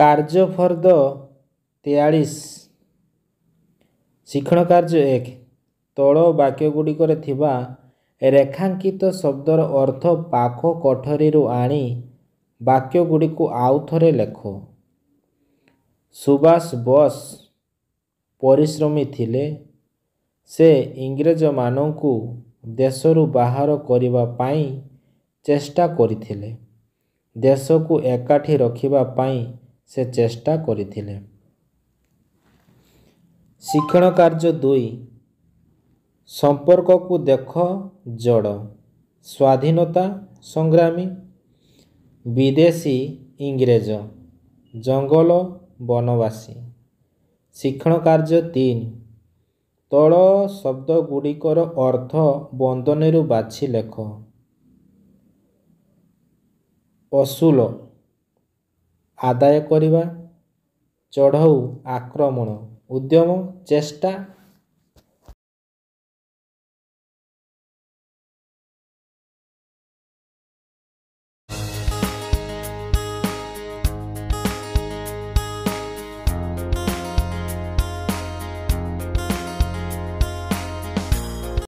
କାର୍ଯ୍ୟ ଫର୍ଦ୍ଦ 43 ଶିକ୍ଷଣ କାର୍ଯ୍ୟ 1 ତଳ ବାକ୍ୟଗୁଡ଼ିକରେ ଥିବା ରେଖାଙ୍କିତ ଶବ୍ଦର ଅର୍ଥ ପାଖ କୋଠରୀରୁ ଆଣି ବାକ୍ୟଗୁଡ଼ିକୁ ଆଉଥରେ ଲେଖ। ସୁଭାଷ ବୋଷ ପରିଶ୍ରମୀ ଥିଲେ। ସେ ଇଂରେଜମାନଙ୍କୁ ଦେଶରୁ ବାହାର କରିବା ପାଇଁ ଚେଷ୍ଟା କରିଥିଲେ। ଦେଶକୁ ଏକାଠି ରଖିବା ପାଇଁ ସେ ଚେଷ୍ଟା କରିଥିଲେ। ଶିକ୍ଷଣ କାର୍ଯ୍ୟ 2 ସମ୍ପର୍କକୁ ଦେଖ ଯୋଡ଼। ସ୍ୱାଧୀନତା ସଂଗ୍ରାମୀ, ବିଦେଶୀ ଇଂରେଜ, ଜଙ୍ଗଲ ବନବାସୀ। ଶିକ୍ଷଣ କାର୍ଯ୍ୟ 3 ତଳ ଶବ୍ଦଗୁଡ଼ିକର ଅର୍ଥ ବନ୍ଦନୀରୁ ବାଛି ଲେଖ। ଅସୁଲ ଆଦାୟ କରିବା, ଚଢ଼ଉ ଆକ୍ରମଣ, ଉଦ୍ୟମ ଚେଷ୍ଟା